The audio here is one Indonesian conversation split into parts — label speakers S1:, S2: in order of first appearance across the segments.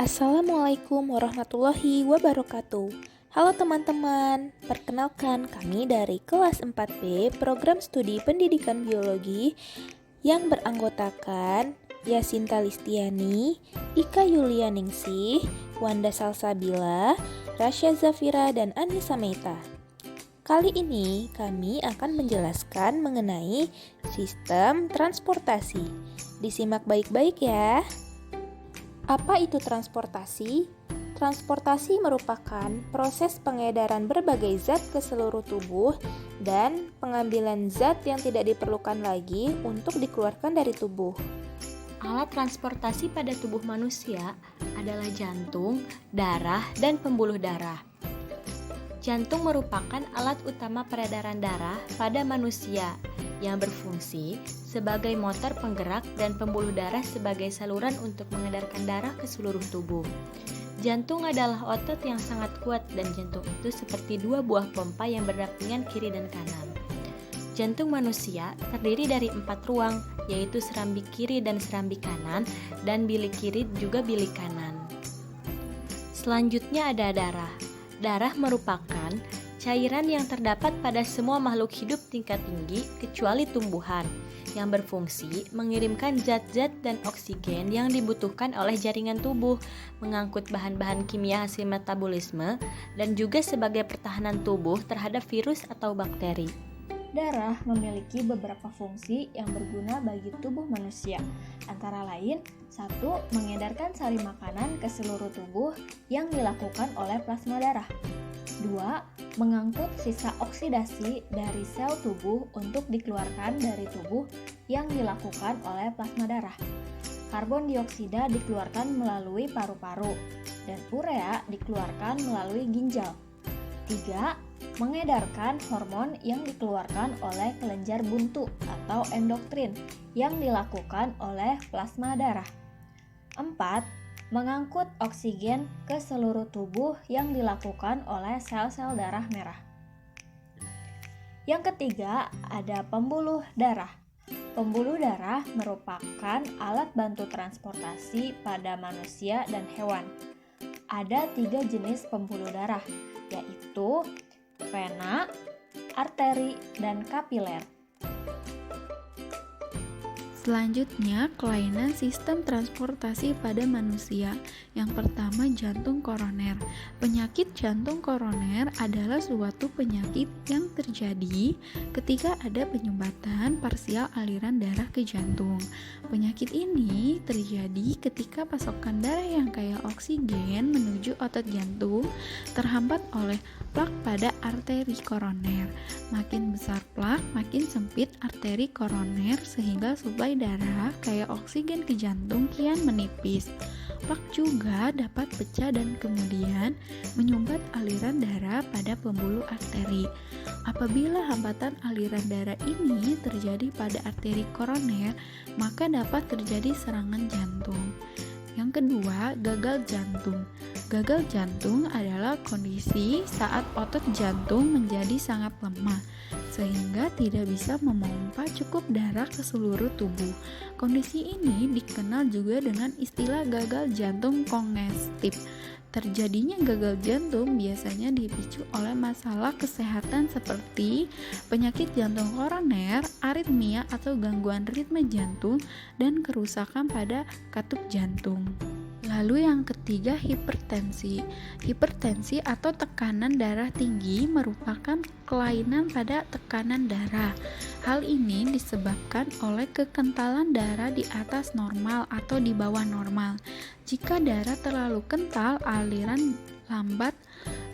S1: Assalamualaikum warahmatullahi wabarakatuh. Halo teman-teman, perkenalkan kami dari kelas 4B Program Studi Pendidikan Biologi yang beranggotakan Yasinta Listiani, Ika Yulianingsih, Wanda Salsabila, Rasya Zafira, dan Anissa Meita. Kali ini kami akan menjelaskan mengenai sistem transportasi. Disimak baik-baik ya. Apa itu transportasi? Transportasi merupakan proses pengedaran berbagai zat ke seluruh tubuh dan pengambilan zat yang tidak diperlukan lagi untuk dikeluarkan dari tubuh.
S2: Alat transportasi pada tubuh manusia adalah jantung, darah, dan pembuluh darah. Jantung merupakan alat utama peredaran darah pada manusia yang berfungsi sebagai motor penggerak dan pembuluh darah sebagai saluran untuk mengedarkan darah ke seluruh tubuh. Jantung adalah otot yang sangat kuat dan jantung itu seperti dua buah pompa yang berdampingan kiri dan kanan. Jantung manusia terdiri dari 4 ruang, yaitu serambi kiri dan serambi kanan, dan bilik kiri juga bilik kanan. Selanjutnya ada darah. Darah merupakan cairan yang terdapat pada semua makhluk hidup tingkat tinggi kecuali tumbuhan, yang berfungsi mengirimkan zat-zat dan oksigen yang dibutuhkan oleh jaringan tubuh, mengangkut bahan-bahan kimia hasil metabolisme, dan juga sebagai pertahanan tubuh terhadap virus atau bakteri.
S3: Darah memiliki beberapa fungsi yang berguna bagi tubuh manusia, antara lain 1. Mengedarkan sari makanan ke seluruh tubuh yang dilakukan oleh plasma darah. 2. Mengangkut sisa oksidasi dari sel tubuh untuk dikeluarkan dari tubuh yang dilakukan oleh plasma darah. Karbon dioksida dikeluarkan melalui paru-paru, dan urea dikeluarkan melalui ginjal. 3. Mengedarkan hormon yang dikeluarkan oleh kelenjar buntu atau endokrin yang dilakukan oleh plasma darah. 4. Mengangkut oksigen ke seluruh tubuh yang dilakukan oleh sel-sel darah merah. Yang ketiga, ada pembuluh darah. Pembuluh darah merupakan alat bantu transportasi pada manusia dan hewan. Ada 3 jenis pembuluh darah, yaitu vena, arteri, dan kapiler.
S4: Selanjutnya, kelainan sistem transportasi pada manusia. Yang pertama, jantung koroner. Penyakit jantung koroner adalah suatu penyakit yang terjadi ketika ada penyumbatan parsial aliran darah ke jantung. Penyakit ini terjadi ketika pasokan darah yang kaya oksigen menuju otot jantung terhambat oleh plak pada arteri koroner. Makin besar plak, makin sempit arteri koroner sehingga suplai darah kaya oksigen ke jantung kian menipis. Plak juga dapat pecah dan kemudian menyumbat aliran darah pada pembuluh arteri. Apabila hambatan aliran darah ini terjadi pada arteri koroner, maka dapat terjadi serangan jantung. Yang kedua, gagal jantung. Gagal jantung adalah kondisi saat otot jantung menjadi sangat lemah, sehingga tidak bisa memompa cukup darah ke seluruh tubuh. Kondisi ini dikenal juga dengan istilah gagal jantung kongestif. Terjadinya gagal jantung biasanya dipicu oleh masalah kesehatan seperti penyakit jantung koroner, aritmia atau gangguan ritme jantung, dan kerusakan pada katup jantung. Lalu yang ketiga, hipertensi. Hipertensi atau tekanan darah tinggi merupakan kelainan pada tekanan darah. Hal ini disebabkan oleh kekentalan darah di atas normal atau di bawah normal. Jika darah terlalu kental, aliran lambat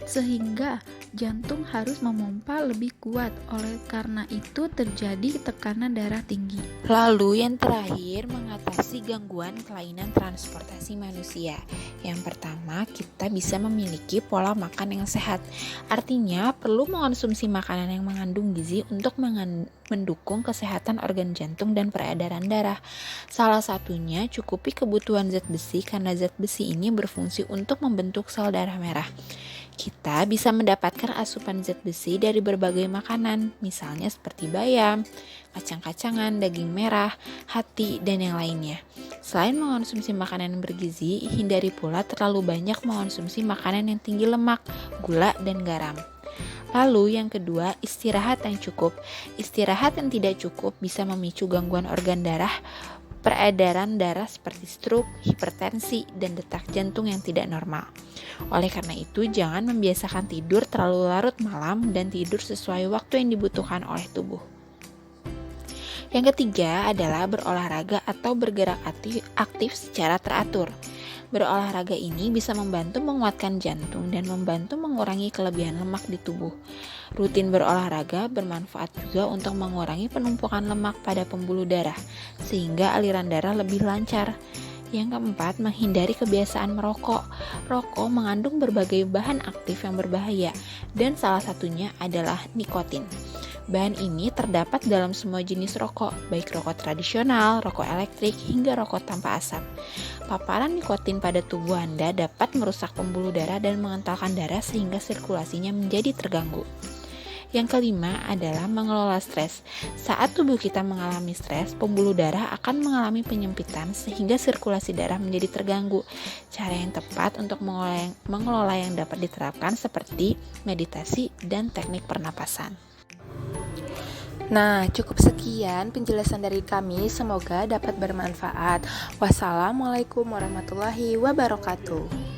S4: sehingga jantung harus memompa lebih kuat. Oleh karena itu terjadi tekanan darah tinggi.
S1: Lalu yang terakhir, mengatasi gangguan kelainan transportasi manusia. Yang pertama, kita bisa memiliki pola makan yang sehat. Artinya, perlu mengonsumsi makanan yang mengandung gizi untuk mendukung kesehatan organ jantung dan peredaran darah. Salah satunya, cukupi kebutuhan zat besi karena zat besi ini berfungsi untuk membentuk sel darah merah. Kita bisa mendapatkan asupan zat besi dari berbagai makanan, misalnya seperti bayam, kacang-kacangan, daging merah, hati, dan yang lainnya. Selain mengonsumsi makanan yang bergizi, hindari pula pula terlalu banyak mengonsumsi makanan yang tinggi lemak, gula, dan garam. Lalu yang kedua, istirahat yang cukup. Istirahat yang tidak cukup bisa memicu gangguan organ darah, peredaran darah seperti stroke, hipertensi, dan detak jantung yang tidak normal. Oleh karena itu, jangan membiasakan tidur terlalu larut malam dan tidur sesuai waktu yang dibutuhkan oleh tubuh. Yang ketiga adalah berolahraga atau bergerak aktif secara teratur. Berolahraga ini bisa membantu menguatkan jantung dan membantu mengurangi kelebihan lemak di tubuh. Rutin berolahraga bermanfaat juga untuk mengurangi penumpukan lemak pada pembuluh darah, sehingga aliran darah lebih lancar. Yang keempat, menghindari kebiasaan merokok. Rokok mengandung berbagai bahan aktif yang berbahaya, dan salah satunya adalah nikotin. Bahan ini terdapat dalam semua jenis rokok, baik rokok tradisional, rokok elektrik, hingga rokok tanpa asap. Paparan nikotin pada tubuh Anda dapat merusak pembuluh darah dan mengentalkan darah sehingga sirkulasinya menjadi terganggu. Yang kelima adalah mengelola stres. Saat tubuh kita mengalami stres, pembuluh darah akan mengalami penyempitan sehingga sirkulasi darah menjadi terganggu. Cara yang tepat untuk mengelola yang dapat diterapkan seperti meditasi dan teknik pernapasan.
S5: Nah, cukup sekian penjelasan dari kami, semoga dapat bermanfaat. Wassalamualaikum warahmatullahi wabarakatuh.